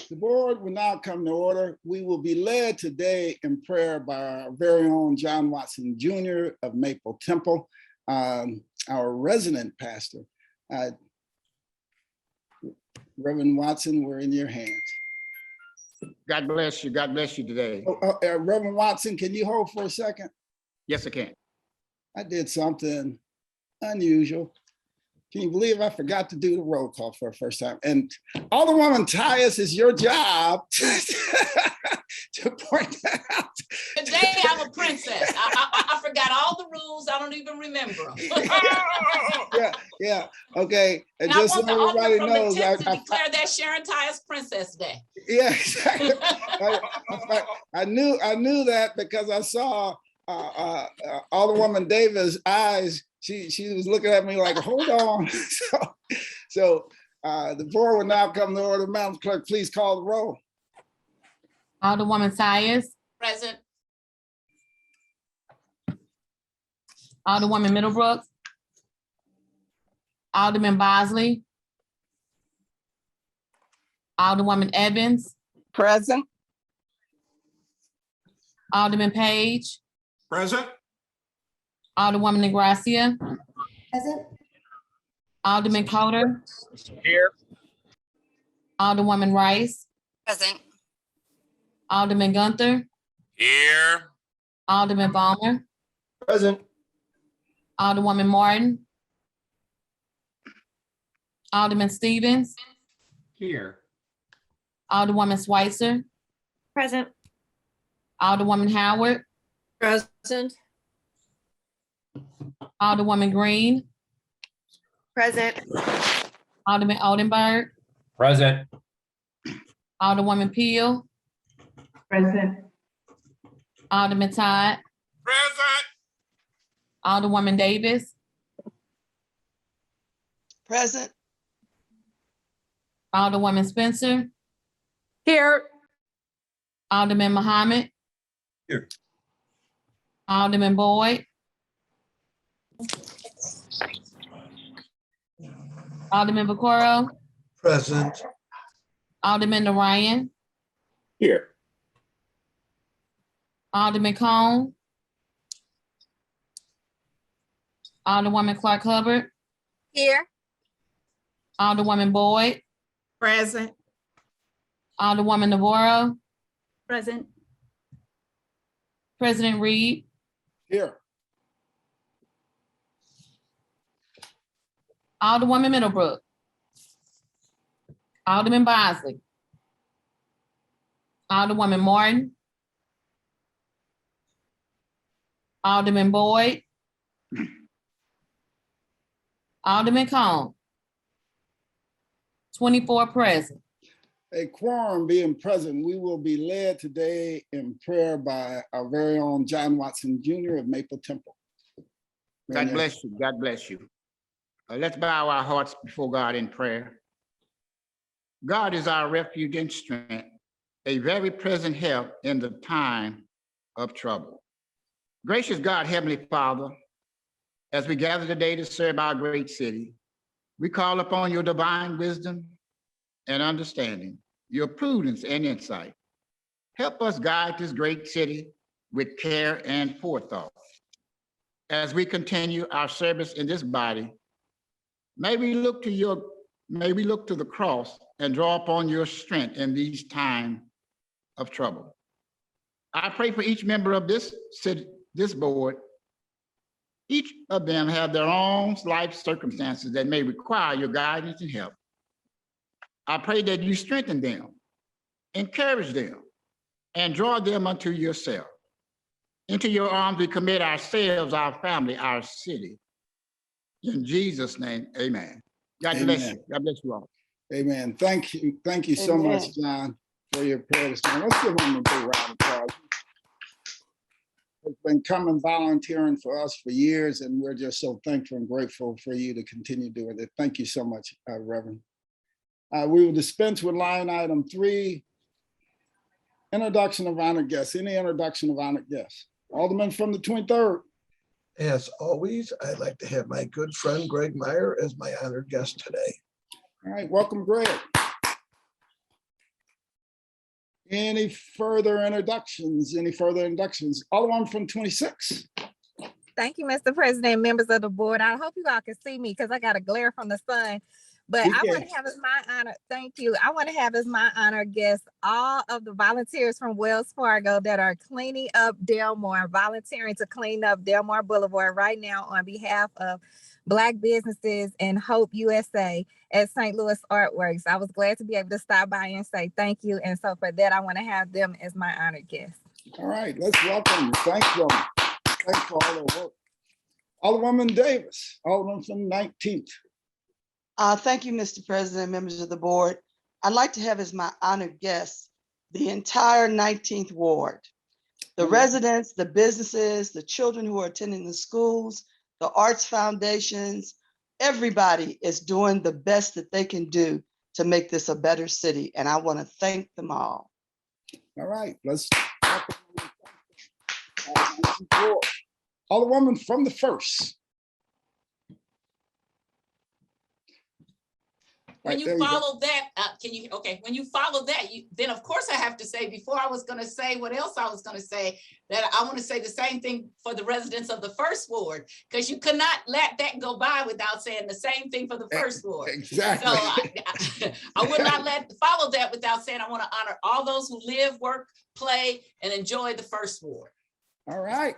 The board will now come to order. We will be led today in prayer by our very own John Watson Jr. of Maple Temple, our resident pastor. Reverend Watson, we're in your hands. God bless you. God bless you today. Reverend Watson, can you hold for a second? Yes, I can. I did something unusual. Can you believe I forgot to do the roll call for the first time? And Alderwoman Tyus, is your job to point that out. Today I'm a princess. I forgot all the rules. I don't even remember them. Yeah. Okay. And just I want so the everybody Alderman from knows, the 10th to declare that Sharon Tyus Princess Day. Yeah, exactly. I knew that because I saw Alderwoman Davis' eyes. She was looking at me like, hold on. So the board will now come to order. Madam Clerk, please call the roll. Alderwoman Tyus. Present. Alderwoman Middlebrook. Alderman Bosley. Alderwoman Evans. Present. Alderman Page. Present. Alderwoman Negracia. Present. Alderman Coder. Here. Alderwoman Rice. Present. Alderman Gunther. Here. Alderman Balmer. Present. Alderwoman Martin. Alderman Stevens. Here. Alderwoman Schweitzer. Present. Alderwoman Howard. Present. Alderwoman Green. Present. Alderman Oldenburg. Present. Alderwoman Peel. Present. Alderman Todd. Present. Alderwoman Davis. Present. Alderwoman Spencer. Here. Alderman Muhammad. Here. Alderman Boyd. Alderman Vaccaro. Present. Alderman Narayan. Here. Alderman Cone. Alderwoman Clark Hubbard. Here. Alderwoman Boyd. Present. Alderwoman Navarro. Present. President Reed. Here. Alderwoman Middlebrook. Alderman Bosley. Alderwoman Martin. Alderman Boyd. Alderman Cone. 24 present. A quorum being present, we will be led today in prayer by our very own John Watson Jr. of Maple Temple. God bless you. God bless you. Let's bow our hearts before God in prayer. God is our refuge and strength, a very present help in the time of trouble. Gracious God, Heavenly Father, as we gather today to serve our great city, we call upon your divine wisdom and understanding, your prudence and insight. Help us guide this great city with care and forethought. As we continue our service in this body, may we look to the cross and draw upon your strength in these times of trouble. I pray for each member of this city, this board. Each of them have their own life circumstances that may require your guidance and help. I pray that you strengthen them, encourage them, and draw them unto yourself. Into your arms we commit ourselves, our family, our city. In Jesus' name, amen. God bless you. God bless you all. Amen. Thank you. Thank you so much, John, for your prayer this morning. Let's give him a big round of applause. It's been coming volunteering for us for years, and we're just so thankful and grateful for you to continue doing it. Thank you so much, Reverend. We will dispense with line item 3, introduction of honored guests. Any introduction of honored guests? Alderman from the 23rd. As always, I'd like to have my good friend Greg Meyer as my honored guest today. All right, welcome, Greg. Any further introductions? Alderman from 26. Thank you, Mr. President, members of the board. I hope you all can see me because I got a glare from the sun. But We I want can. to have as my honor, thank you. I want to have as my honor guests all of the volunteers from Wells Fargo that are cleaning up Delmore, volunteering to clean up Delmore Boulevard right now on behalf of Black businesses and Hope USA at St. Louis Artworks. I was glad to be able to stop by and say thank you. And so for that, I want to have them as my honored guests. All right, let's welcome them. Thank them. Thanks for all their work. Alderwoman Davis, Alderman from 19th. Thank you, Mr. President, members of the board. I'd like to have as my honored guests the entire 19th ward, the residents, the businesses, the children who are attending the schools, the arts foundations. Everybody is doing the best that they can do to make this a better city, and I want to thank them all. All right, let's welcome them. Alderwoman from the 1st. When Right, you there you go. follow that, when you follow that, then of course I have to say, before I was gonna say what else I was gonna say, that I wanna say the same thing for the residents of the 1st ward, because you could not let that go by without saying the same thing for the 1st ward. Exactly. So I would not follow that without saying I wanna honor all those who live, work, play, and enjoy the 1st ward. All right.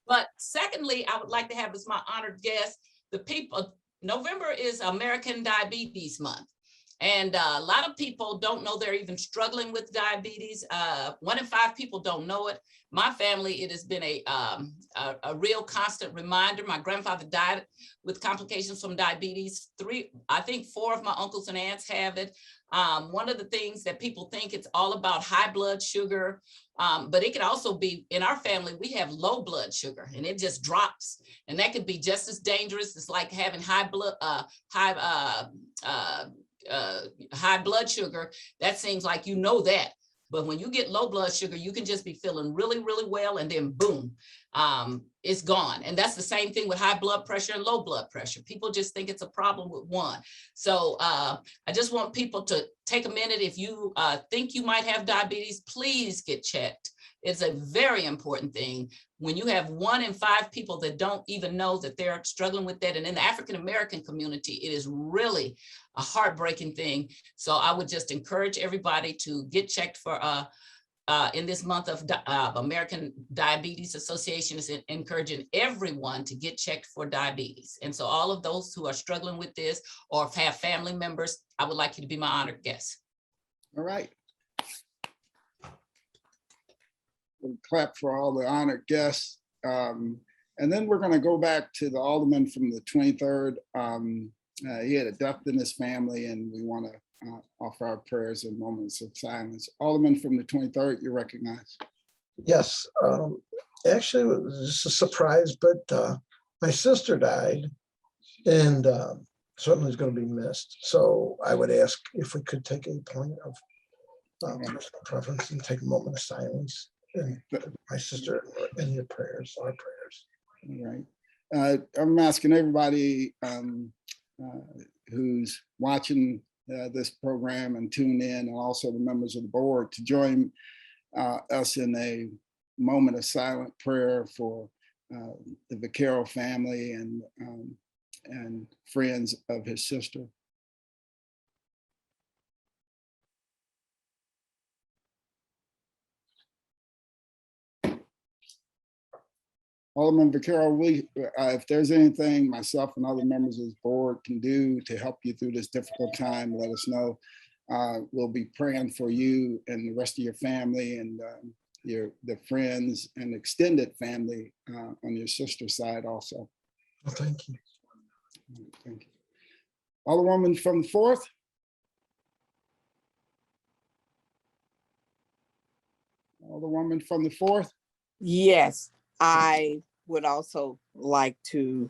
But secondly, I would like to have as my honored guest, the people. November is American Diabetes Month. And a lot of people don't know they're even struggling with diabetes. 1 in 5 people don't know it. My family, it has been a real constant reminder. My grandfather died with complications from diabetes. 4 of my uncles and aunts have it. One of the things that people think it's all about high blood sugar, but it could also be, in our family, we have low blood sugar and it just drops. And that could be just as dangerous. It's like having high blood sugar. That seems like you know that. But when you get low blood sugar, you can just be feeling really, really well, and then boom, it's gone. And that's the same thing with high blood pressure and low blood pressure. People just think it's a problem with one. So I just want people to take a minute. If you think you might have diabetes, please get checked. It's a very important thing. When you have 1 in 5 people that don't even know that they're struggling with that, and in the African-American community, it is really a heartbreaking thing. So I would just encourage everybody to get checked for, in this month of American Diabetes Association is encouraging everyone to get checked for diabetes. And so all of those who are struggling with this or have family members, I would like you to be my honored guest. All right. We'll clap for all the honored guests. And then we're going to go back to the alderman from the 23rd. He had a death in his family, and we want to offer our prayers and moments of silence. Alderman from the 23rd, you recognize. Yes, actually, it was just a surprise, but my sister died, and certainly is going to be missed. So I would ask if we could take a point of personal preference and take a moment of silence and put my sister in your prayers, our prayers. All right. I'm asking everybody who's watching this program and tune in, and also the members of the board, to join us in a moment of silent prayer for the Vaquero family and friends of his sister. Alderman Vaquero, if there's anything myself and other members of the board can do to help you through this difficult time, let us know. We'll be praying for you and the rest of your family and the friends and extended family on your sister's side also. Well, thank you. Thank you. Alderwoman from the 4th. Alderwoman from the 4th. Yes, I would also like to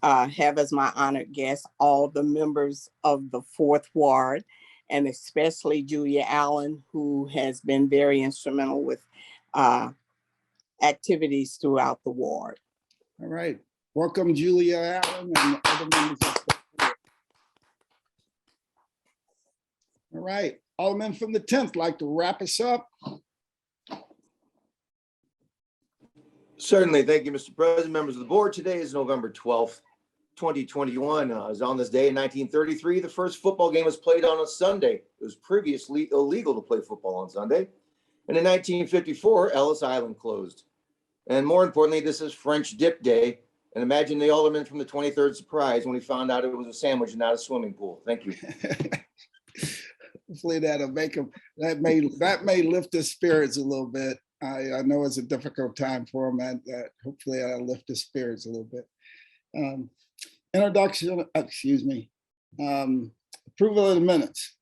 have as my honored guest all the members of the 4th Ward, and especially Julia Allen, who has been very instrumental with activities throughout the ward. All right. Welcome, Julia Allen and other members of the board. All right. Alderman from the 10th like to wrap us up? Certainly. Thank you, Mr. President, members of the board. Today is November 12th, 2021. As on this day in 1933, the first football game was played on a Sunday. It was previously illegal to play football on Sunday. And in 1954, Ellis Island closed. And more importantly, this is French Dip Day. And imagine the alderman from the 23rd surprise when he found out it was a sandwich and not a swimming pool. Thank you. Hopefully that'll make him, that may lift his spirits a little bit. I know it's a difficult time for him, and hopefully I'll lift his spirits a little bit. Introduction, approval of the minutes.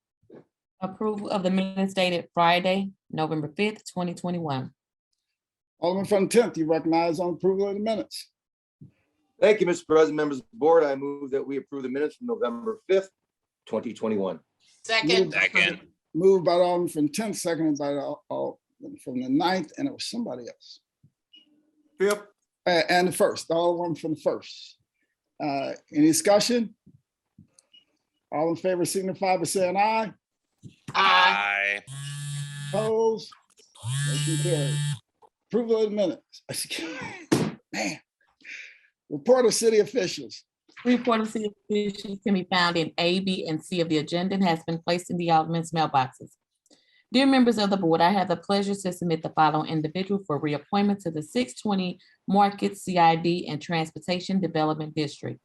Approval of the minutes dated Friday, November 5th, 2021. Alderman from the 10th, you recognize on approval of the minutes. Thank you, Mr. President, members of the board. I move that we approve the minutes from November 5th, 2021. Second. Moved by the Alderman from the 10th, seconded by the Alderman from the 9th, and it was somebody else. Yep. And the first, the Alderman from the first. Any discussion? All in favor signify by saying aye. Aye. Opposed? Motion carried. Approval of the minutes. Man. Report of city officials. Report of city officials can be found in A, B, and C of the agenda and has been placed in the alderman's mailboxes. Dear members of the board, I have the pleasure to submit the following individual for reappointment to the 620 Market CID and Transportation Development District.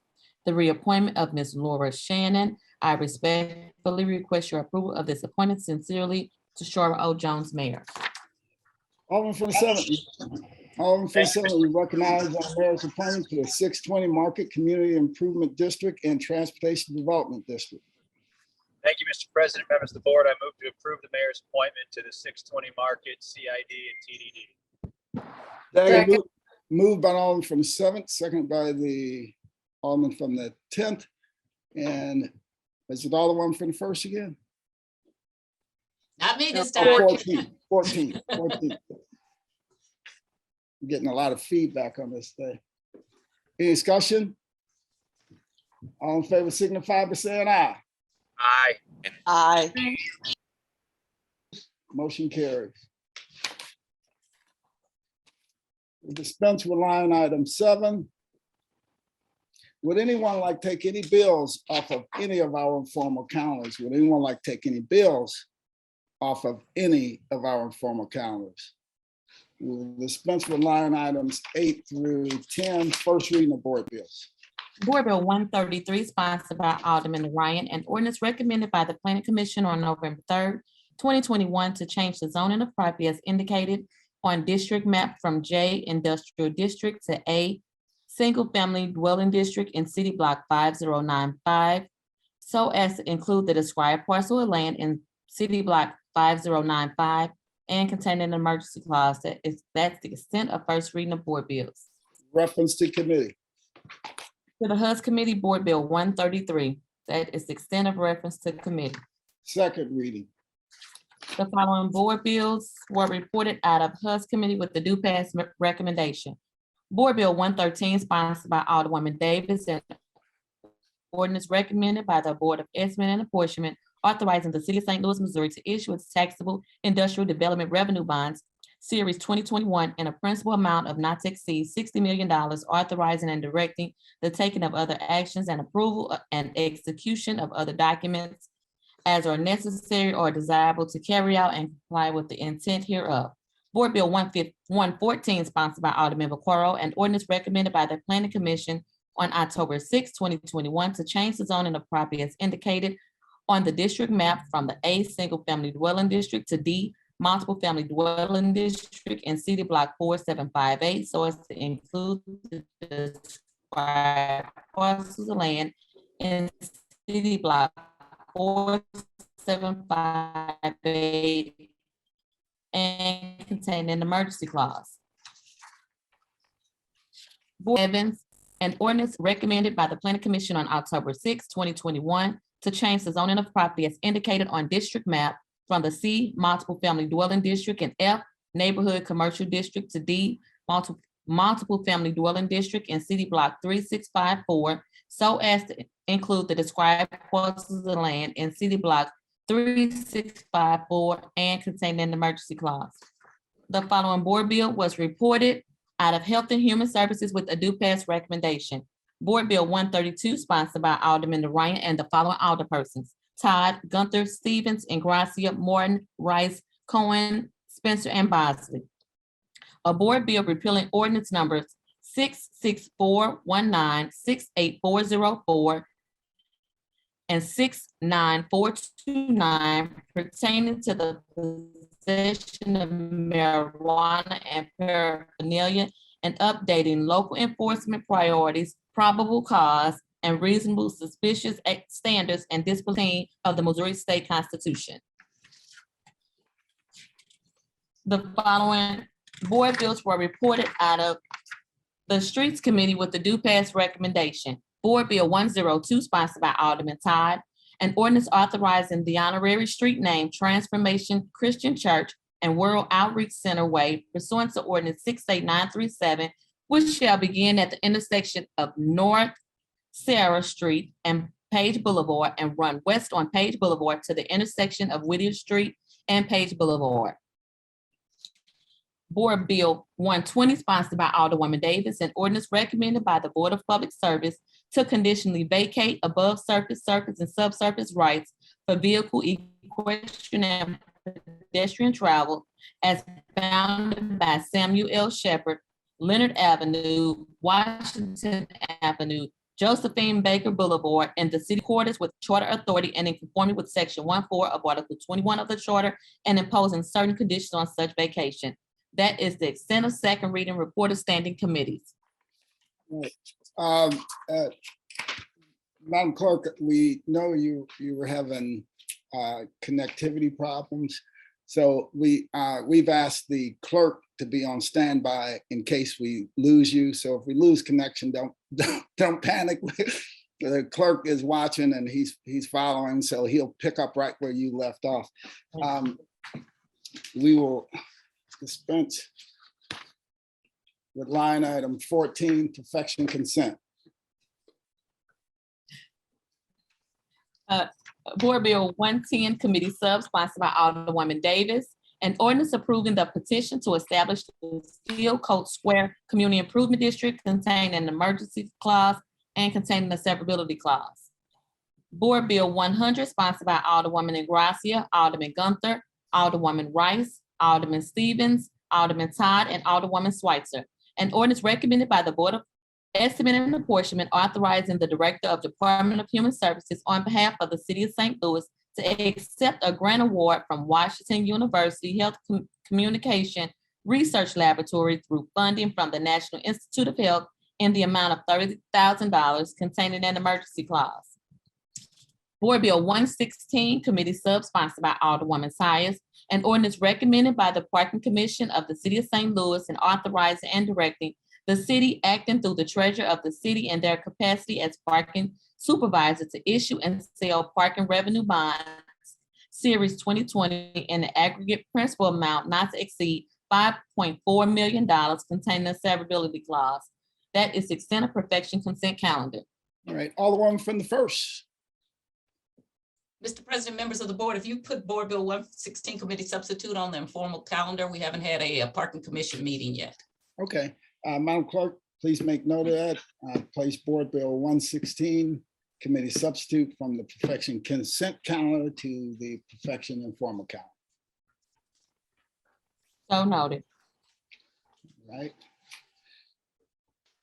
The reappointment of Ms. Laura Shannon. I respectfully request your approval of this appointment. Sincerely, Tashara O. Jones, Mayor. Alderman from the 7th. Alderman from the 7th, we recognize our mayor's appointment to the 620 Market Community Improvement District and Transportation Development District. Thank you, Mr. President, members of the board. I move to approve the mayor's appointment to the 620 Market, CID, and TDD. Second. Moved by the Alderman from the 7th, seconded by the Alderman from the 10th. And is it Alderman from the first again? Not me this Oh, time. 14. I'm getting a lot of feedback on this thing. Any discussion? All in favor signify by saying aye. Aye. Aye. Motion carries. We dispense with line item 7. Would anyone like to take any bills off of any of our informal calendars? Would anyone like to take any bills off of any of our informal calendars? We'll dispense with line items 8 through 10. First reading of board bills. Board Bill 133, sponsored by Alderman Narayan, and ordinance recommended by the Planning Commission on November 3rd, 2021 to change the zoning of property as indicated on district map from J Industrial District to A Single Family Dwelling District in City Block 5095, so as to include the described parcel of land in City Block 5095 and containing an emergency clause. That's the extent of first reading of board bills. Reference to committee. To the HUS Committee, Board Bill 133. That is the extent of reference to committee. Second reading. The following board bills were reported out of HUS Committee with the due pass recommendation. Board Bill 113, sponsored by Alderwoman Davis, and ordinance recommended by the Board of Estimate and Apportionment, authorizing the City of St. Louis, Missouri to issue its taxable industrial development revenue bonds, Series 2021, in a principal amount of not to exceed $60 million, authorizing and directing the taking of other actions and approval and execution of other documents as are necessary or desirable to carry out and comply with the intent hereof. Board Bill 114, sponsored by Alderman Vaccaro, and ordinance recommended by the Planning Commission on October 6, 2021 to change the zoning of property as indicated on the district map from the A Single Family Dwelling District to D Multiple Family Dwelling District in City Block 4758, so as to include the described parcels of land in City Block 4758 and contain an emergency clause. Board Evans, an ordinance recommended by the Planning Commission on October 6, 2021 to change the zoning of property as indicated on district map from the C Multiple Family Dwelling District and F Neighborhood Commercial District to D Multiple Family Dwelling District in City Block 3654, so as to include the described parcels of land in City Block 3654 and contained an emergency clause. The following board bill was reported out of Health and Human Services with a due pass recommendation. Board Bill 132, sponsored by Alderman Narayan and the following alderpersons: Todd, Gunther, Stevens, Ingracia, Morton, Rice, Cohen, Spencer, and Bosley. A board bill repealing ordinance numbers 66419, 68404, and 69429 pertaining to the possession of marijuana and paraphernalia, and updating local enforcement priorities, probable cause, and reasonable suspicious standards and discipline of the Missouri State Constitution. The following board bills were reported out of the Streets Committee with the due pass recommendation. Board Bill 102, sponsored by Alderman Todd, an ordinance authorizing the honorary street name Transformation Christian Church and World Outreach Center Way pursuant to ordinance 68937, which shall begin at the intersection of North Sarah Street and Page Boulevard and run west on Page Boulevard to the intersection of Whittier Street and Page Boulevard. Board Bill 120, sponsored by Alderwoman Davis, an ordinance recommended by the Board of Public Service to conditionally vacate above surface and subsurface rights for vehicle, equestrian, and pedestrian travel as bounded by Samuel L. Shepherd, Leonard Avenue, Washington Avenue, Josephine Baker Boulevard, in the city quarters with charter authority and in conformity with section 1.4 of Article 21 of the charter, and imposing certain conditions on such vacation. That is the extent of second reading report of standing committees. Right. Madam Clerk, we know you were having connectivity problems. So we've asked the clerk to be on standby in case we lose you. So if we lose connection, don't panic. The clerk is watching and he's following, so he'll pick up right where you left off. We will dispense with line item 14, perfection consent. Board Bill 110, committee sub, sponsored by Alderwoman Davis, an ordinance approving the petition to establish the Steel Coat Square Community Improvement District containing an emergency clause and containing a severability clause. Board Bill 100, sponsored by Alderwoman Ingracia, Alderman Gunther, Alderwoman Rice, Alderman Stevens, Alderman Todd, and Alderwoman Schweitzer. An ordinance recommended by the Board of Estimate and Apportionment authorizing the Director of Department of Human Services on behalf of the City of St. Louis to accept a grant award from Washington University Health Communication Research Laboratory through funding from the National Institute of Health in the amount of $30,000 containing an emergency clause. Board Bill 116, committee sub, sponsored by Alderwoman Tyus, an ordinance recommended by the Parking Commission of the City of St. Louis and authorizing and directing the city acting through the treasurer of the city in their capacity as parking supervisor to issue and sell parking revenue bonds, Series 2020, in the aggregate principal amount not to exceed $5.4 million containing a severability clause. That is the extent of perfection consent calendar. All right, Alderwoman from the first. Mr. President, members of the board, if you put Board Bill 116 committee substitute on the informal calendar, we haven't had a parking commission meeting yet. Okay, Madam Clerk, please make note of that. Place Board Bill 116 committee substitute from the perfection consent calendar to the perfection informal calendar. So noted. Right.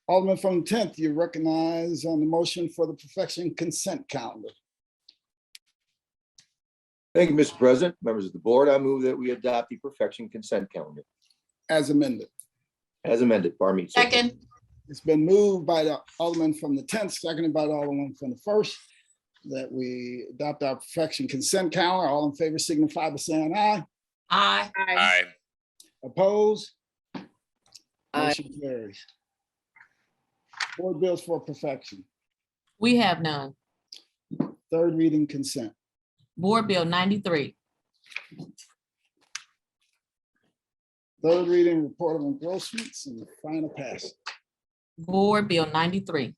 Alderman from the 10th, you recognize on the motion for the perfection consent calendar. Thank you, Mr. President. Members of the board, I move that we adopt the perfection consent calendar. As amended. As amended, pardon me. Second. It's been moved by the Alderman from the 10th, seconded by the Alderman from the 1st, that we adopt our perfection consent calendar. All in favor signify by saying aye. Aye. Aye. Opposed? Aye. Motion carries. Board bills for perfection. We have none. Third reading consent. Board Bill 93. Third reading report of engrossments and the final passage. Board Bill 93.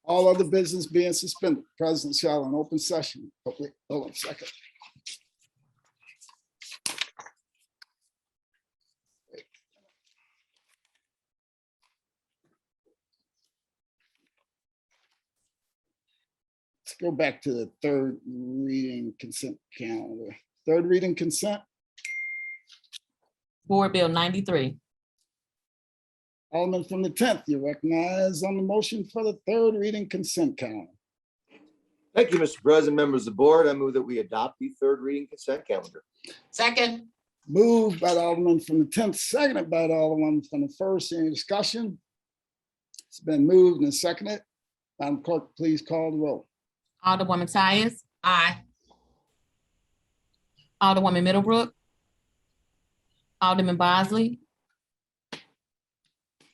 All other business being suspended, President shall in open session. Oh, wait, hold on a second. Let's go back to the third reading consent calendar. Third reading consent. Board Bill 93. Alderman from the 10th, you recognize on the motion for the third reading consent calendar. Thank you, Mr. President, members of the board. I move that we adopt the third reading consent calendar. Second. Moved by the Alderman from the 10th, seconded by the Alderman from the 1st. Any discussion? It's been moved and seconded. Madam Clerk, please call the roll. Alderwoman Tyus, Aye. Alderwoman Middlebrook, Alderman Bosley,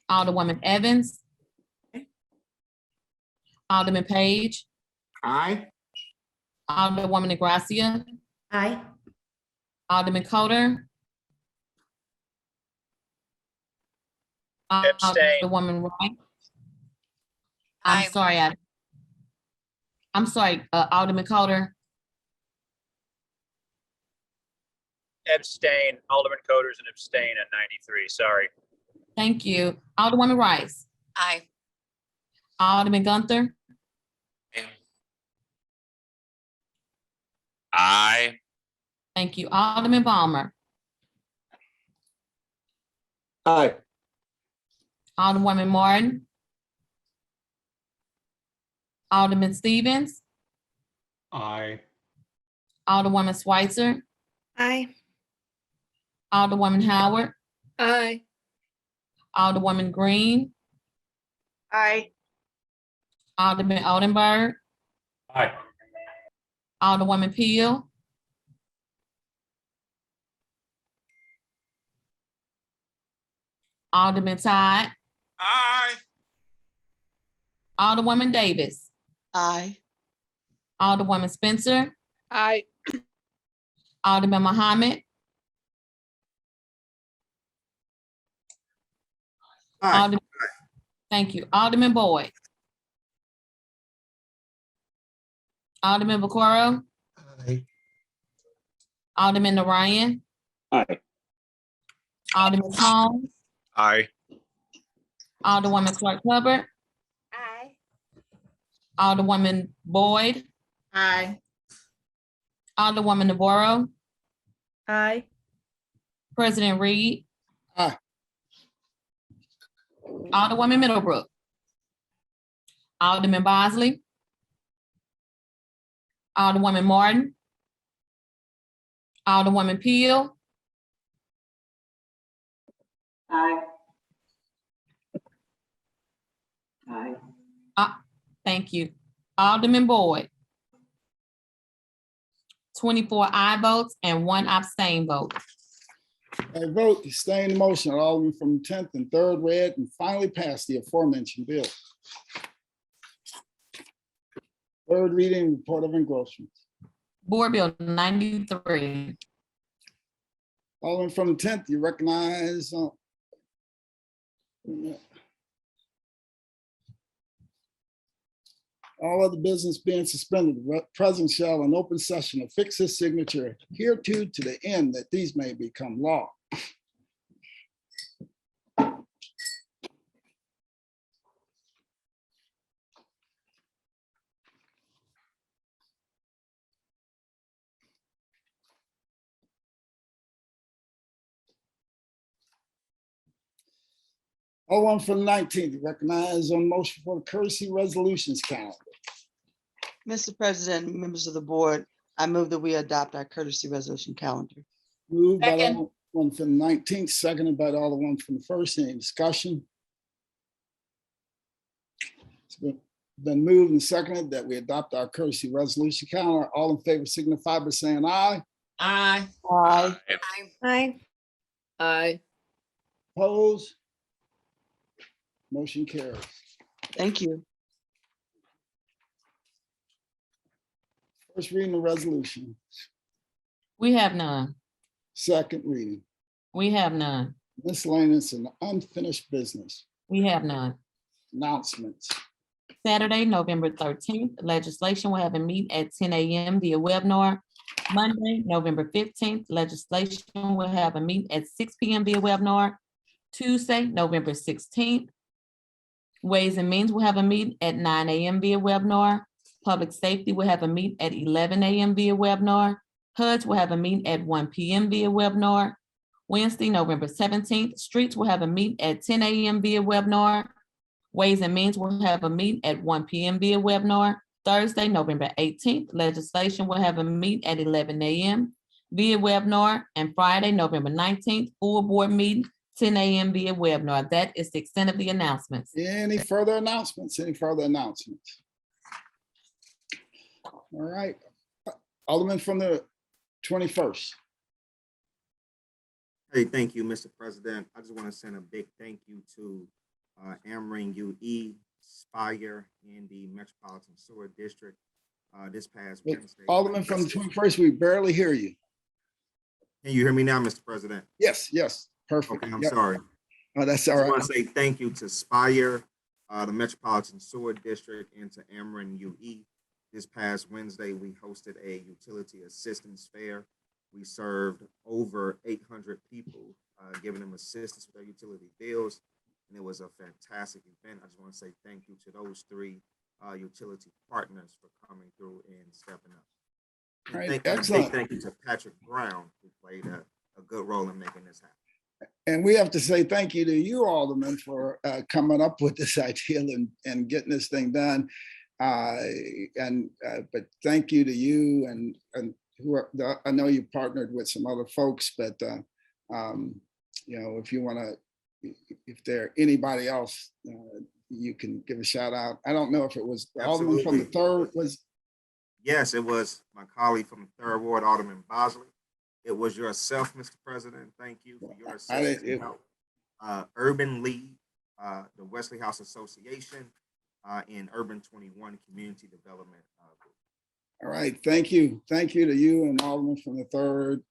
Alderwoman Evans, Alderman Page, Aye. Alderwoman Negracia, Aye. Alderman Coder, Abstain. Alderwoman Wright. Aye. I'm sorry, Alderman Coder, Abstain. Alderman Coders and abstain at 93. Sorry. thank you. Alderwoman Rice, Aye. Alderman Gunther, Aye. thank you. Alderman Balmer, Aye. Alderwoman Martin, Alderman Stevens, Aye. Alderwoman Schweitzer, Aye. Alderwoman Howard, Aye. Alderwoman Green, Aye. Alderman Oldenburg, Aye. Alderwoman Peel, Alderman Todd, Aye. Alderwoman Davis, Aye. Alderwoman Spencer, Aye. Alderman Muhammad, Aye. Alderman, thank you. Alderman Boyd, Alderman Vaccaro, Aye. Alderman Narayan, Aye. Alderman Holmes, Aye. Alderwoman Clark Hubbard, Aye. Alderwoman Boyd, Aye. Alderwoman Navarro, Aye. President Reed, Aye. Alderwoman Middlebrook, Alderman Bosley, Alderwoman Martin, Alderwoman Peel, Aye. Aye. thank you. Alderman Boyd. 24 aye votes and 1 abstain vote. A vote to stay in the motion, Alderman from the 10th and third read and finally passed the aforementioned bill. Third reading, report of engrossments. Board Bill 93. Alderman from the 10th, you recognize. All other business being suspended, the president shall in open session affix his signature hereto to the end that these may become law. Alderman from the 19th, recognize on motion for the courtesy resolutions calendar. Mr. President, members of the board, I move that we adopt our courtesy resolution calendar. Moved by the Second. Alderman from the 19th, seconded by the Alderman from the 1st. Any discussion? It's been moved and seconded that we adopt our courtesy resolution calendar. All in favor signify by saying aye. Aye. Aye. Aye. Aye. Opposed? Motion carries. Thank you. First reading of resolution, We have none. second reading, We have none. miscellaneous and unfinished business, We have none. announcements. Saturday, November 13th, legislation will have a meeting at 10 a.m. via webinar. Monday, November 15th, legislation will have a meeting at 6 p.m. via webinar. Tuesday, November 16th, Ways and Means will have a meeting at 9 a.m. via webinar. Public Safety will have a meeting at 11 a.m. via webinar. HUD will have a meeting at 1 p.m. via webinar. Wednesday, November 17th, Streets will have a meeting at 10 a.m. via webinar. Ways and Means will have a meeting at 1 p.m. via webinar. Thursday, November 18th, Legislation will have a meeting at 11 a.m. via webinar. And Friday, November 19th, full board meeting, 10 a.m. via webinar. That is the extent of the announcements. Any further announcements? Any further announcements? All right. Alderman from the 21st. Hey, thank you, Mr. President. I just want to send a big thank you to Ameren UE, Spire, and the Metropolitan Sewer District this past Wednesday. Alderman from the 21st, we barely hear you. Can you hear me now, Mr. President? Yes, yes, perfect. Okay, I'm Yep. sorry. Oh, that's all I right. want to say thank you to Spire, the Metropolitan Sewer District, and to Ameren UE. This past Wednesday, we hosted a utility assistance fair. We served over 800 people, giving them assistance with their utility bills, and it was a fantastic event. I just want to say thank you to those three utility partners for coming through and stepping up. And All right, thank you, excellent. thank you to Patrick Brown, who played a good role in making this happen. And we have to say thank you to you, Alderman, for coming up with this idea and getting this thing done. But thank you to you and I know you partnered with some other folks, but you know, if you want to, if there anybody else, you can give a shout out. I don't know if it was the Alderman from the third was. Yes, it was my colleague from the 3rd Ward, Alderman Bosley. It was yourself, Mr. President. Thank you for your assistance and help. Urban League, the Wesley House Association, and Urban 21 Community Development Group. All right, thank you. Thank you to you and Alderman from the 3rd,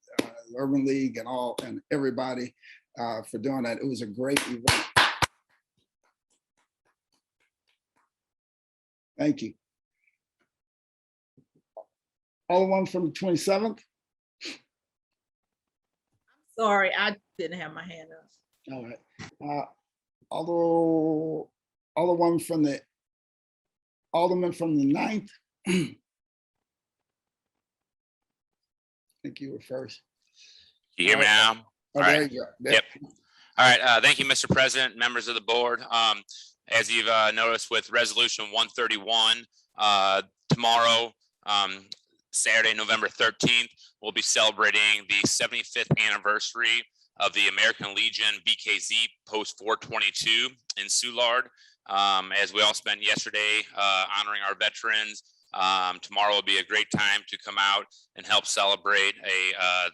Urban League and everybody for doing that. It was a great event. Thank you. Alderman from the 27th. Sorry, I didn't have my hand up. All right. Alderman from the 9th. I think you were first. You hear me now? Oh, All there right. you go. Yep. All right. Thank you, Mr. President, members of the board. As you've noticed with Resolution 131, tomorrow, Saturday, November 13th, we'll be celebrating the 75th anniversary of the American Legion BKZ Post 422 in Soulard. As we all spent yesterday honoring our veterans, tomorrow will be a great time to come out and help celebrate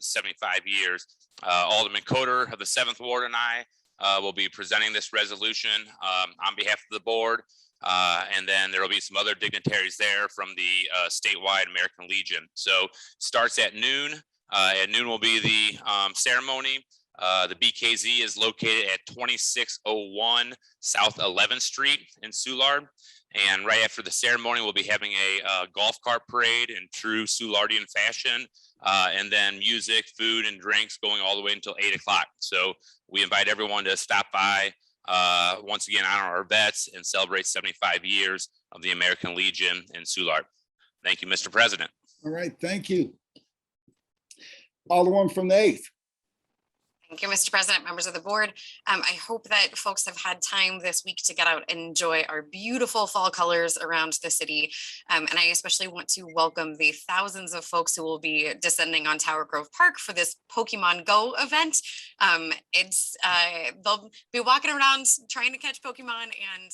75 years. Alderman Coder of the 7th Ward and I will be presenting this resolution on behalf of the board. And then there will be some other dignitaries there from the statewide American Legion. So starts at noon. At noon will be the ceremony. The BKZ is located at 2601 South 11th Street in Soulard. And right after the ceremony, we'll be having a golf cart parade in true Soulardian fashion. And then music, food, and drinks going all the way until 8 o'clock. So we invite everyone to stop by, once again, honor our vets and celebrate 75 years of the American Legion in Soulard. Thank you, Mr. President. All right, thank you. Alderman from the 8th. Thank you, Mr. President, members of the board. I hope that folks have had time this week to get out and enjoy our beautiful fall colors around the city. And I especially want to welcome the thousands of folks who will be descending on Tower Grove Park for this Pokemon Go event. They'll be walking around trying to catch Pokemon, and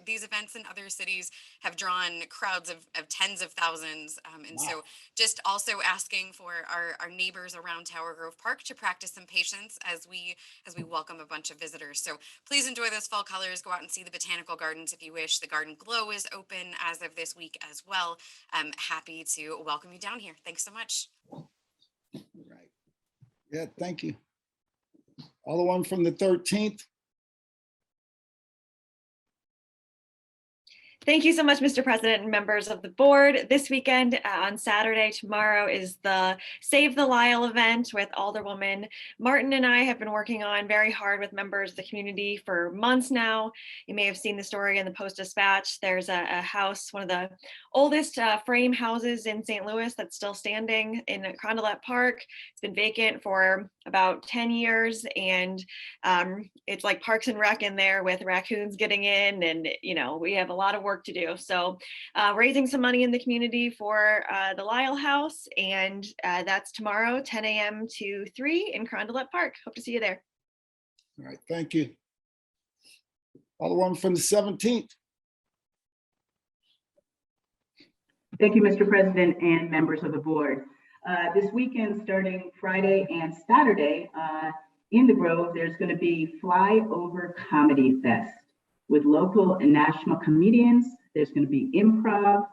these events in other cities have drawn crowds of tens of thousands. And wow. So just also asking for our neighbors around Tower Grove Park to practice some patience as we welcome a bunch of visitors. So please enjoy those fall colors. Go out and see the botanical gardens if you wish. The Garden Glow is open as of this week as well. I'm happy to welcome you down here. Thanks so much. Right. Yeah, thank you. Alderman from the 13th. Thank you so much, Mr. President and members of the board. This weekend on Saturday, tomorrow, is the Save the Lile event with Alderwoman Martin, and I have been working on very hard with members of the community for months now. You may have seen the story in the Post-Dispatch. There's a house, one of the oldest frame houses in St. Louis that's still standing in Carondelet Park. It's been vacant for about 10 years, and it's like Parks and Rec in there with raccoons getting in, and we have a lot of work to do. So raising some money in the community for the Lile House, and that's tomorrow, 10 a.m. to 3 in Carondelet Park. Hope to see you there. All right, thank you. Alderwoman from the 17th. Thank you, Mr. President and members of the board. This weekend, starting Friday and Saturday, in the Grove, there's going to be Flyover Comedy Fest with local and national comedians. There's going to be improv,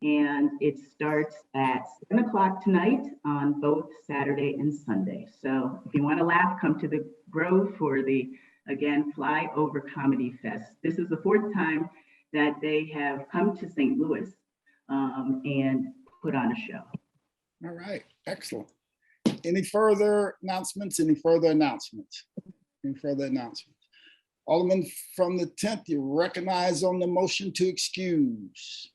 and it starts at 7 o'clock tonight on both Saturday and Sunday. So if you want to laugh, come to the Grove for the, again, Flyover Comedy Fest. This is the 4th time that they have come to St. Louis and put on a show. All right, excellent. Any further announcements? Any further announcements? Any further announcements? Alderman from the 10th, you recognize on the motion to excuse.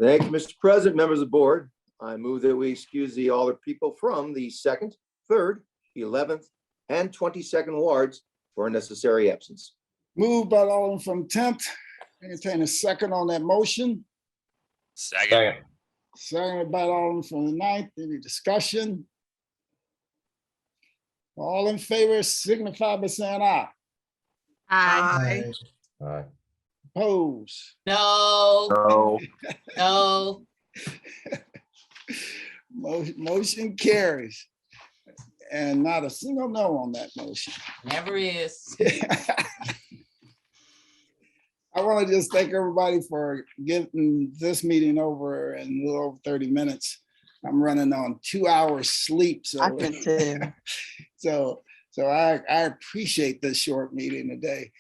Thank you, Mr. President, members of the board. I move that we excuse the Alder people from the 2nd, 3rd, 11th, and 22nd wards for necessary absence. Moved by the Alderman from 10th. Entertain a second on that motion. Second. Seconded by the Alderman from the 9th. Any discussion? All in favor signify by saying aye. Aye. Aye. Opposed? No, No. no. Motion carries. And not a single no on that motion. Never is. I want to just thank everybody for getting this meeting over in a little over 30 minutes. I'm running on 2 hours sleep. So I can tell. So I appreciate this short meeting today.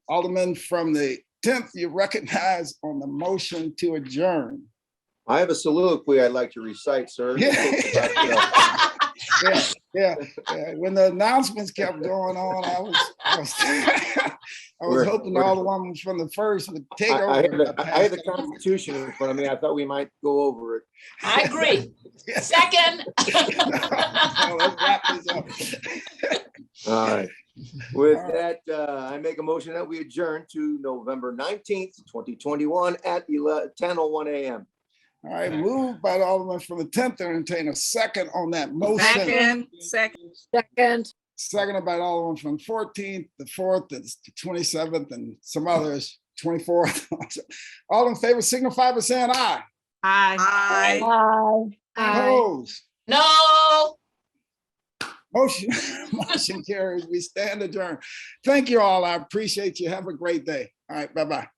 Alderman from the 10th, you recognize on the motion to adjourn. I have a soliloquy I'd like to recite, sir. Yeah. When the announcements kept going on, I was hoping all the ones from the first would take over. I had the Constitution in front of me. I thought we might go over it. I agree. Second. Let's wrap this up. All right. With that, I make a motion that we adjourn to November 19th, 2021 at 10:01 a.m. All right, moved by the Alderman from the 10th, entertain a second on that motion. Second. Seconded by the Alderman from 14th, the 4th, the 27th, and some others, 24th. All in favor signify by saying aye. Aye. Opposed? No. Motion carries. We stand adjourned. Thank you all. I appreciate you. Have a great day. All right, bye-bye.